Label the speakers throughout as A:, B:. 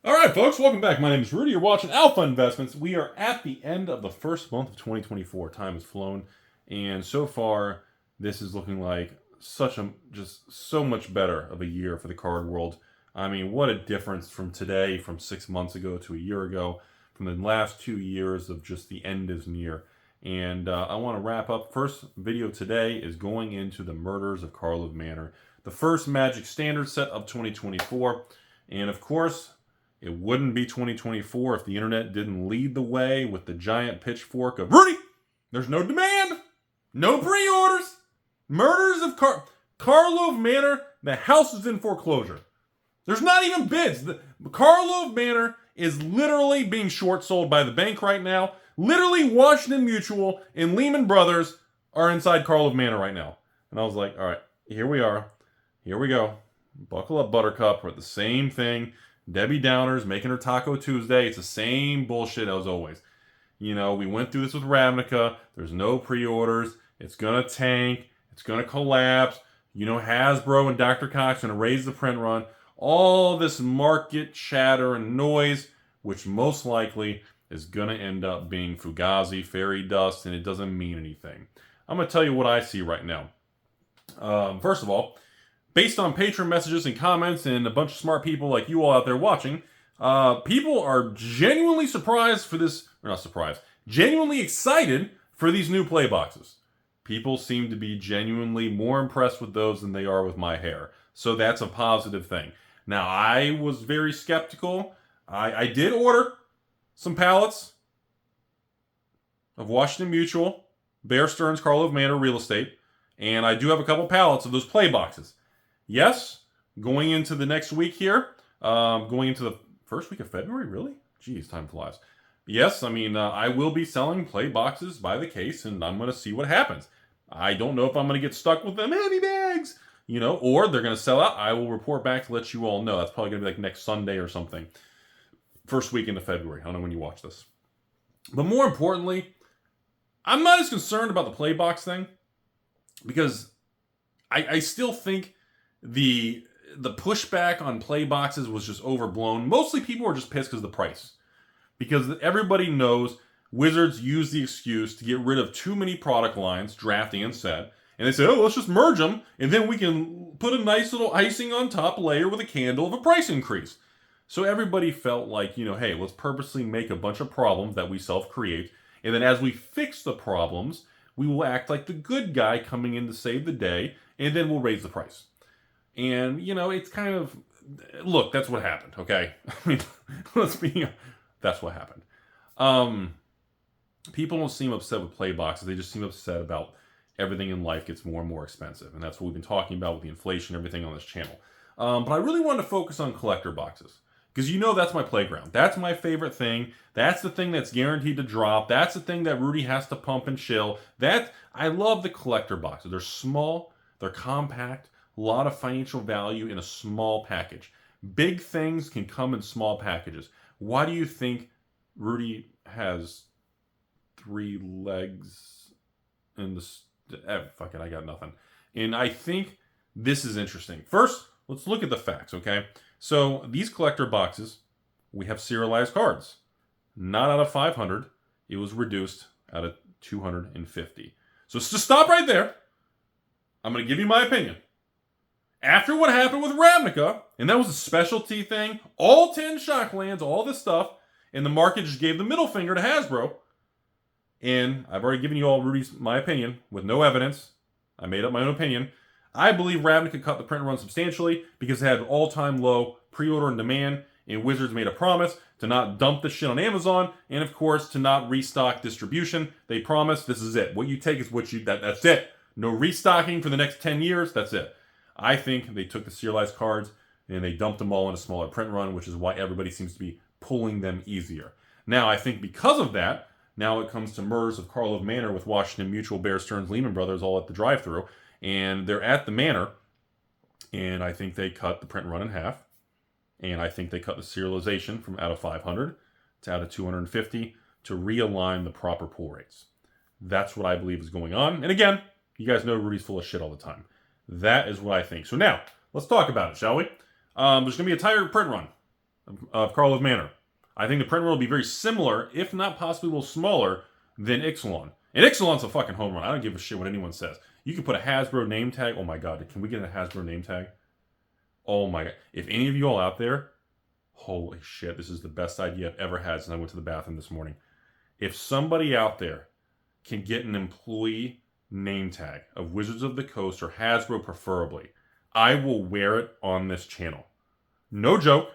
A: All right, folks, welcome back. My name is Rudy. You're watching Alpha Investments. We are at the end of the first month of 2024. Time has flown, and so far, this is looking like just so much better of a year for the card world. I mean, what a difference from today, from 6 months ago to a year ago, from the last 2 years of just the end is near. And I want to wrap up. First video today is going into the murders of Karlov Manor, the first Magic Standard set of 2024, and of course, it wouldn't be 2024 if the internet didn't lead the way with the giant pitchfork of Rudy. There's no demand, no pre-orders, murders of Karlov Manor. The house is in foreclosure. There's not even bids. The Karlov Manor is literally being short sold by the bank right now. Literally, Washington Mutual and Lehman Brothers are inside Karlov Manor right now. And I was like, all right, here we are. Here we go. Buckle up, Buttercup. We're at the same thing. Debbie Downers making her Taco Tuesday. It's the same bullshit as always. You know, we went through this with Ravnica. There's no pre-orders. It's going to tank. It's going to collapse. You know, Hasbro and Dr. Cox going to raise the print run. All this market chatter and noise, which most likely is going to end up being Fugazi, fairy dust, and it doesn't mean anything. I'm going to tell you what I see right now. First of all, based on patron messages and comments and a bunch of smart people like you all out there watching, people are genuinely surprised for this, or not surprised, genuinely excited for these new play boxes. People seem to be genuinely more impressed with those than they are with my hair. So that's a positive thing. Now, I was very skeptical. I did order some pallets of Washington Mutual, Bear Stearns, Karlov Manor Real Estate, and I do have a couple pallets of those play boxes. Yes, going into the next week here, going into the first week of February, really? Jeez, time flies. Yes, I mean, I will be selling play boxes by the case, and I'm going to see what happens. I don't know if I'm going to get stuck with them heavy bags, you know, or they're going to sell out. I will report back to let you all know. That's probably going to be like next Sunday or something. First week into February. I don't know when you watch this. But more importantly, I'm not as concerned about the play box thing because I still think the pushback on play boxes was just overblown. Mostly people were just pissed because of the price. Because everybody knows Wizards use the excuse to get rid of too many product lines, drafting and set. And they say, oh, let's just merge them, and then we can put a nice little icing on top layer with a candle of a price increase. So everybody felt like, you know, hey, let's purposely make a bunch of problems that we self-create. And then as we fix the problems, we will act like the good guy coming in to save the day, and then we'll raise the price. And, you know, it's kind of, look, that's what happened, okay? I mean, that's what happened. People don't seem upset with play boxes. They just seem upset about everything in life gets more and more expensive. And that's what we've been talking about with the inflation and everything on this channel. But I really wanted to focus on collector boxes. Because you know that's my playground. That's my favorite thing. That's the thing that's guaranteed to drop. That's the thing that Rudy has to pump and chill. I love the collector boxes. They're small. They're compact. A lot of financial value in a small package. Big things can come in small packages. Why do you think Rudy has 3 legs in the... fuck it, I got nothing. And I think this is interesting. First, let's look at the facts, okay? So these collector boxes, we have serialized cards. Not out of 500. It was reduced out of 250. So just stop right there. I'm going to give you my opinion. After what happened with Ravnica, and that was a specialty thing, all 10 Shocklands, all this stuff, and the market just gave the middle finger to Hasbro. And I've already given you all my opinion with no evidence. I made up my own opinion. I believe Ravnica cut the print run substantially because it had all-time low pre-order and demand, and Wizards made a promise to not dump the shit on Amazon, and of course, to not restock distribution. They promised this is it. What you take is what you... That's it. No restocking for the next 10 years. That's it. I think they took the serialized cards and they dumped them all in a smaller print run, which is why everybody seems to be pulling them easier. Now, I think because of that, now it comes to murders of Karlov Manor with Washington Mutual, Bear Stearns, Lehman Brothers all at the drive-thru, and they're at the Manor, and I think they cut the print run in half, and I think they cut the serialization from out of 500 to out of 250 to realign the proper pull rates. That's what I believe is going on. And again, you guys know Rudy's full of shit all the time. That is what I think. So now, let's talk about it, shall we? There's going to be a tighter print run. of Karlov Manor. I think the print run will be very similar, if not possibly a little smaller, than Exelon. And Exelon's a fucking home run. I don't give a shit what anyone says. You can put a Hasbro name tag. Oh my god, can we get a Hasbro name tag? Oh my god. If any of you all out there, holy shit, this is the best idea I've ever had since I went to the bathroom this morning. If somebody out there can get an employee name tag of Wizards of the Coast or Hasbro preferably, I will wear it on this channel. No joke.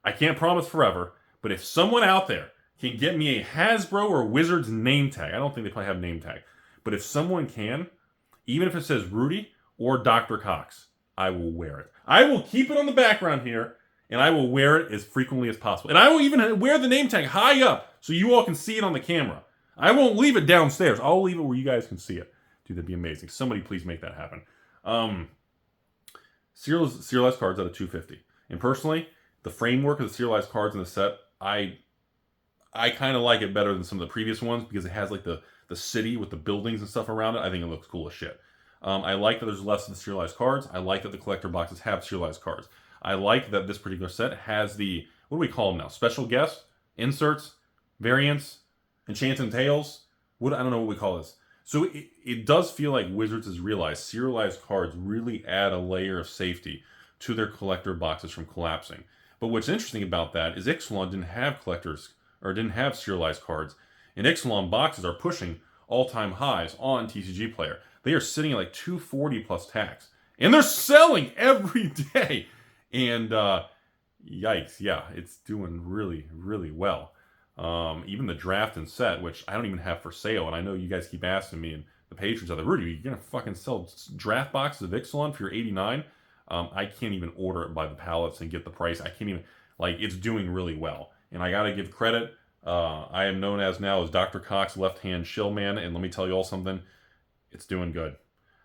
A: I can't promise forever, but if someone out there can get me a Hasbro or Wizards name tag, I don't think they probably have name tag, but if someone can, even if it says Rudy or Dr. Cox, I will wear it. I will keep it on the background here, and I will wear it as frequently as possible. And I will even wear the name tag high up so you all can see it on the camera. I won't leave it downstairs. I'll leave it where you guys can see it. Dude, that'd be amazing. Somebody please make that happen. Serialized cards out of $250. And personally, the framework of the serialized cards in the set, I kind of like it better than some of the previous ones because it has like the city with the buildings and stuff around it. I think it looks cool as shit. I like that there's less of the serialized cards. I like that the collector boxes have serialized cards. I like that this particular set has the, what do we call them now? Special guests, inserts, variants, enchanted tales. I don't know what we call this. So it does feel like Wizards has realized serialized cards really add a layer of safety to their collector boxes from collapsing. But what's interesting about that is Exelon didn't have collectors, or didn't have serialized cards. And Exelon boxes are pushing all-time highs on TCG Player. They are sitting at like 240 plus tax. And they're selling every day. And yikes, yeah, it's doing really, really well. Even the draft and set, which I don't even have for sale, and I know you guys keep asking me, and the patrons are like, Rudy, you're gonna fucking sell draft boxes of Exelon for your 89? I can't even order it by the pallets and get the price. I can't even, like, it's doing really well. And I gotta give credit. I am known as now as Dr. Cox left-hand shill man, and let me tell you all something, it's doing good.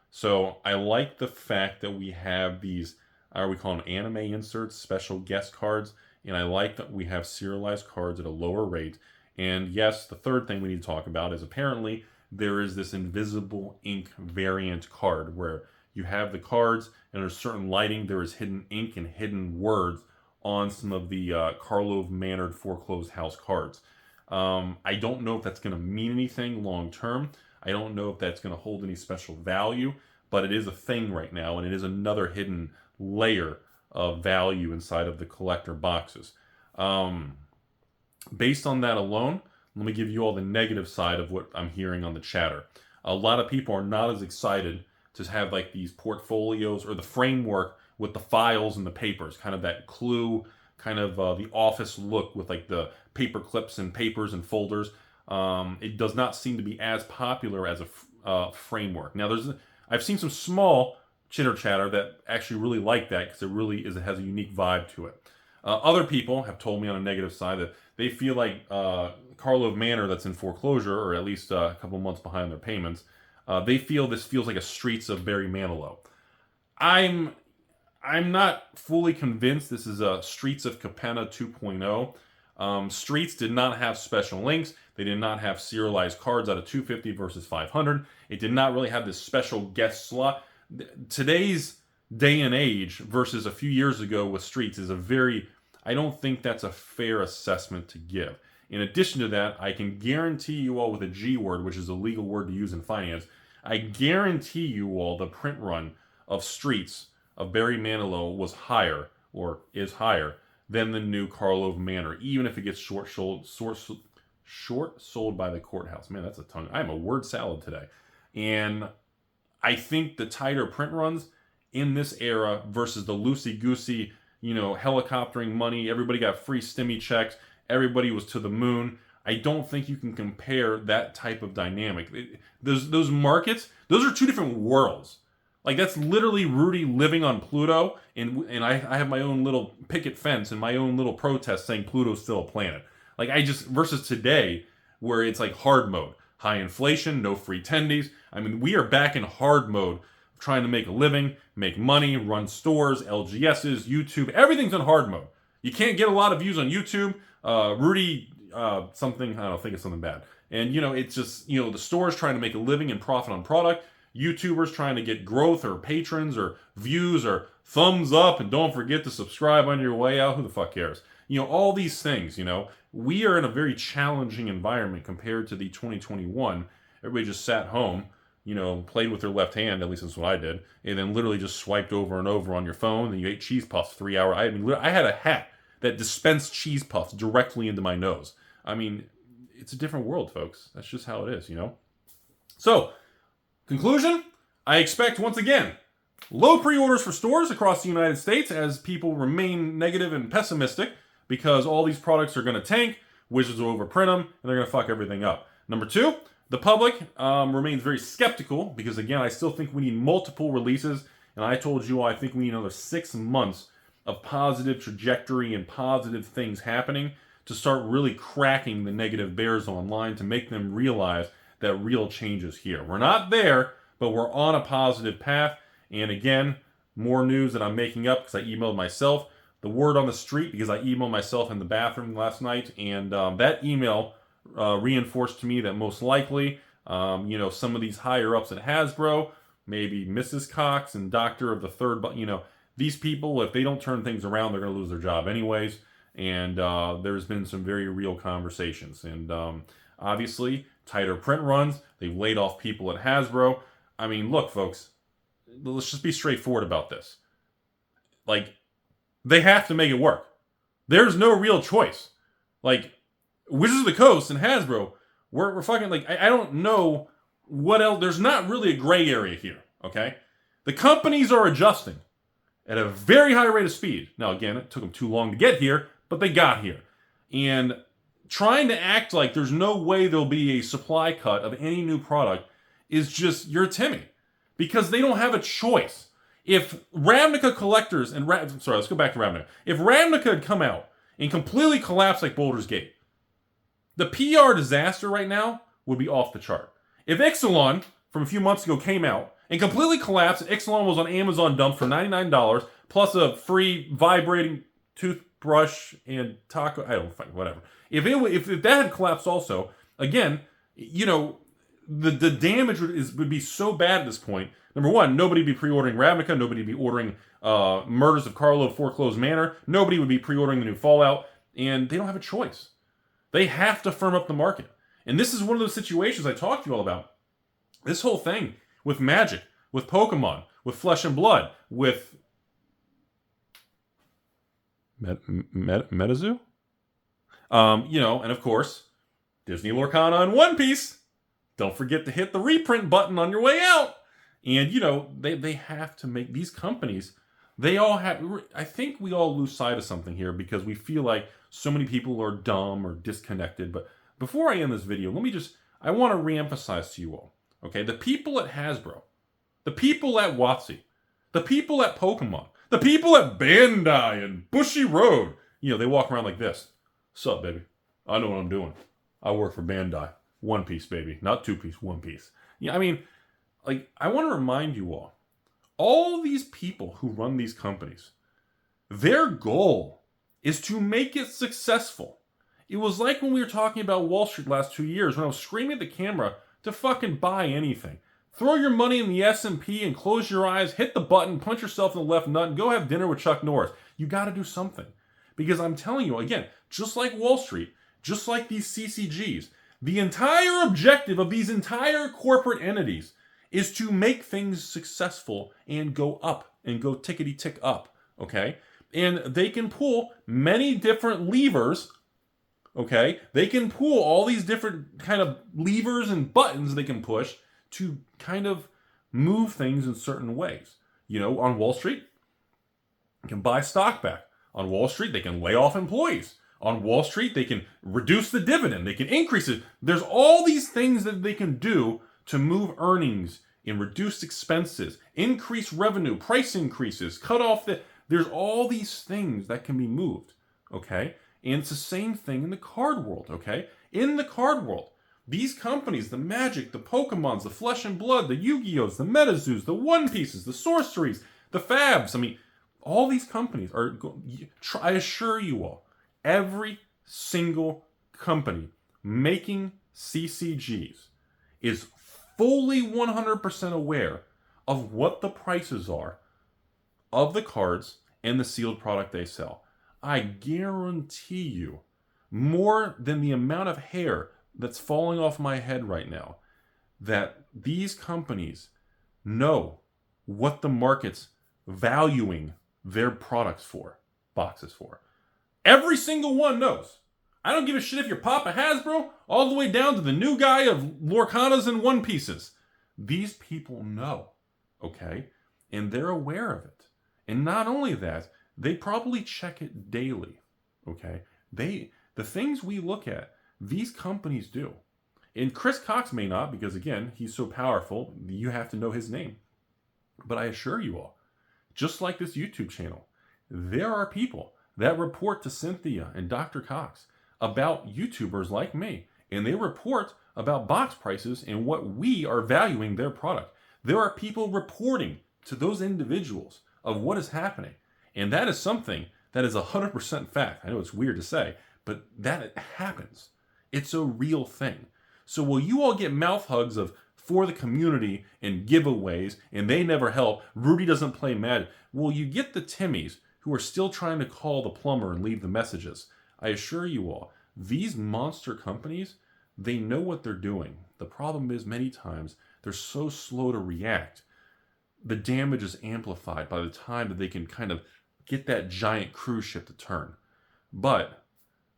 A: So I like the fact that we have these, we call them anime inserts, special guest cards, and I like that we have serialized cards at a lower rate. And yes, the third thing we need to talk about is apparently there is this invisible ink variant card where you have the cards and there's certain lighting, there is hidden ink and hidden words on some of the Karlov Manor foreclosed house cards. I don't know if that's going to mean anything long term. I don't know if that's going to hold any special value, but it is a thing right now, and it is another hidden layer of value inside of the collector boxes. Based on that alone, let me give you all the negative side of what I'm hearing on the chatter. A lot of people are not as excited to have like these portfolios or the framework with the files and the papers, kind of that Clue, kind of the office look with like the paper clips and papers and folders. It does not seem to be as popular as a framework. Now, I've seen some small chitter chatter that actually really like that because it has a unique vibe to it. Other people have told me on a negative side that they feel like Karlov Manor that's in foreclosure, or at least a couple months behind their payments, they feel this feels like a Streets of Barry Manilow. I'm not fully convinced this is a Streets of Capenna 2.0. Streets did not have special links. They did not have serialized cards out of 250 versus 500. It did not really have this special guest slot. Today's day and age versus a few years ago with Streets is I don't think that's a fair assessment to give. In addition to that, I can guarantee you all with a G word, which is a legal word to use in finance, I guarantee you all the print run of Streets of Barry Manilow was higher, or is higher, than the new Karlov Manor, even if it gets short sold by the courthouse. Man, that's a tongue. I'm a word salad today. And I think the tighter print runs in this era versus the loosey-goosey, helicoptering money, everybody got free stimmy checks, everybody was to the moon. I don't think you can compare that type of dynamic. Those markets, those are two different worlds. Like, that's literally Rudy living on Pluto, and I have my own little picket fence and my own little protest saying Pluto's still a planet. Like, versus today, where it's like hard mode. High inflation, no free tendies. I mean, we are back in hard mode, trying to make a living, make money, run stores, LGSs, YouTube. Everything's in hard mode. You can't get a lot of views on YouTube. Rudy, something, I don't think it's something bad. And, it's just, the stores trying to make a living and profit on product. YouTubers trying to get growth or patrons or views or thumbs up, and don't forget to subscribe on your way out. Who the fuck cares? You know, all these things, you know. We are in a very challenging environment compared to the 2021. Everybody just sat home, you know, played with their left hand, at least that's what I did, and then literally just swiped over and over on your phone, and you ate cheese puffs 3 hours. I mean, I had a hat that dispensed cheese puffs directly into my nose. I mean, it's a different world, folks. That's just how it is, you know? So, conclusion, I expect, once again, low pre-orders for stores across the United States as people remain negative and pessimistic because all these products are going to tank, Wizards will overprint them, and they're going to fuck everything up. Number two, the public remains very skeptical because, again, I still think we need multiple releases, and I told you I think we need another 6 months of positive trajectory and positive things happening to start really cracking the negative bears online to make them realize that real change is here. We're not there, but we're on a positive path. And again, more news that I'm making up because I emailed myself. The word on the street, because I emailed myself in the bathroom last night, and that email reinforced to me that most likely, you know, some of these higher ups at Hasbro, maybe Mrs. Cox and Doctor of the Third, but you know, these people, if they don't turn things around, they're going to lose their job anyways. And there's been some very real conversations. And obviously, tighter print runs. They've laid off people at Hasbro. I mean, look, folks, let's just be straightforward about this. Like, they have to make it work. There's no real choice. Like, Wizards of the Coast and Hasbro, we're fucking, like, I don't know what else. There's not really a gray area here, okay? The companies are adjusting at a very high rate of speed. Now, again, it took them too long to get here, but they got here. And trying to act like there's no way there'll be a supply cut of any new product is just, you're Timmy. Because they don't have a choice. If Ravnica collectors and sorry, let's go back to Ravnica. If Ravnica had come out and completely collapsed like Baldur's Gate, the PR disaster right now would be off the chart. If Exelon from a few months ago came out and completely collapsed, Exelon was on Amazon dump for $99 plus a free vibrating toothbrush and taco. I don't fucking whatever. If that had collapsed also, again, you know, the damage would be so bad at this point. Number one, nobody would be pre-ordering Ravnica. Nobody would be ordering Murders of Karlov, FORECLOSED Manor. Nobody would be pre-ordering the new Fallout. And they don't have a choice. They have to firm up the market. And this is one of those situations I talked to you all about. This whole thing with Magic, with Pokemon, with Flesh and Blood, with MetaZoo? You know, and of course, Disney Lorcana and One Piece. Don't forget to hit the reprint button on your way out. And, you know, they have to make these companies, they all have, I think we all lose sight of something here because we feel like so many people are dumb or disconnected. But before I end this video, I want to reemphasize to you all, okay, the people at Hasbro, the people at WotC, the people at Pokemon, the people at Bandai and Bushy Road, you know, they walk around like this. Sup, baby? I know what I'm doing. I work for Bandai. One Piece, baby. Not two piece, One Piece. Yeah, I mean, like, I want to remind you all these people who run these companies, their goal is to make it successful. It was like when we were talking about Wall Street last 2 years when I was screaming at the camera to fucking buy anything. Throw your money in the S&P and close your eyes, hit the button, punch yourself in the left nut, and go have dinner with Chuck Norris. You got to do something. Because I'm telling you, again, just like Wall Street, just like these CCGs, the entire objective of these entire corporate entities is to make things successful and go up and go tickety-tick up, okay? And they can pull many different levers, okay? They can pull all these different kind of levers and buttons they can push to kind of move things in certain ways. You know, on Wall Street, you can buy stock back. On Wall Street, they can lay off employees. On Wall Street, they can reduce the dividend. They can increase it. There's all these things that they can do to move earnings and reduce expenses, increase revenue, price increases, cut off the... There's all these things that can be moved, okay? And it's the same thing in the card world, okay? In the card world, these companies, the Magic, the Pokemons, the Flesh and Blood, the Yu-Gi-Ohs, the MetaZoos, the One Pieces, the Sorceries, the Fabs, I mean, all these companies are... I assure you all, every single company making CCGs is fully 100% aware of what the prices are of the cards and the sealed product they sell. I guarantee you, more than the amount of hair that's falling off my head right now, that these companies know what the market's valuing their products for, boxes for. Every single one knows. I don't give a shit if you're Papa Hasbro, all the way down to the new guy of Lorcanas and One Pieces. These people know, okay? And they're aware of it. And not only that, they probably check it daily, okay? The things we look at, these companies do. And Chris Cox may not, because again, he's so powerful, you have to know his name. But I assure you all, just like this YouTube channel, there are people that report to Cynthia and Dr. Cox about YouTubers like me. And they report about box prices and what we are valuing their product. There are people reporting to those individuals of what is happening. And that is something that is 100% fact. I know it's weird to say, but that happens. It's a real thing. So will you all get mouth hugs of for the community and giveaways and they never help, Rudy doesn't play Magic? Will you get the Timmies who are still trying to call the plumber and leave the messages? I assure you all, these monster companies, they know what they're doing. The problem is many times they're so slow to react. The damage is amplified by the time that they can kind of get that giant cruise ship to turn. But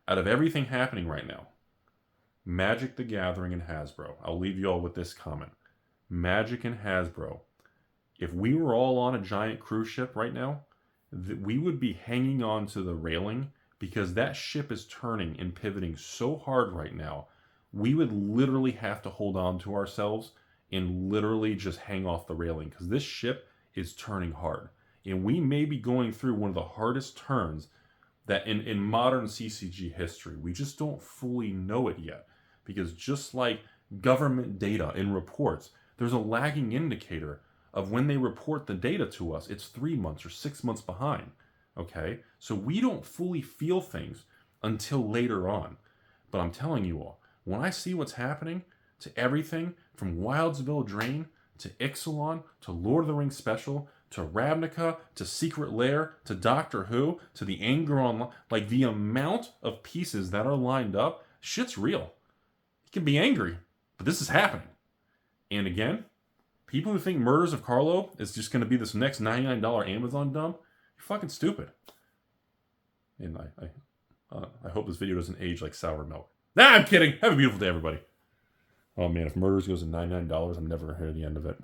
A: out of everything happening right now, Magic the Gathering and Hasbro, I'll leave you all with this comment. Magic and Hasbro, if we were all on a giant cruise ship right now, we would be hanging on to the railing because that ship is turning and pivoting so hard right now, we would literally have to hold on to ourselves and literally just hang off the railing because this ship is turning hard. And we may be going through one of the hardest turns that in modern CCG history. We just don't fully know it yet. Because just like government data and reports, there's a lagging indicator of when they report the data to us. It's 3 months or 6 months behind. Okay? So we don't fully feel things until later on. But I'm telling you all, when I see what's happening to everything from Wildsville Drain to Exelon to Lord of the Rings Special to Ravnica to Secret Lair to Doctor Who to the Anger Online, like the amount of pieces that are lined up, shit's real. You can be angry, but this is happening. And again, people who think Murders of Karlov is just going to be this next $99 Amazon dump, you're fucking stupid. And I hope this video doesn't age like sour milk. Nah, I'm kidding. Have a beautiful day, everybody. Oh man, if Murders goes to $99, I'm never going to hear the end of it.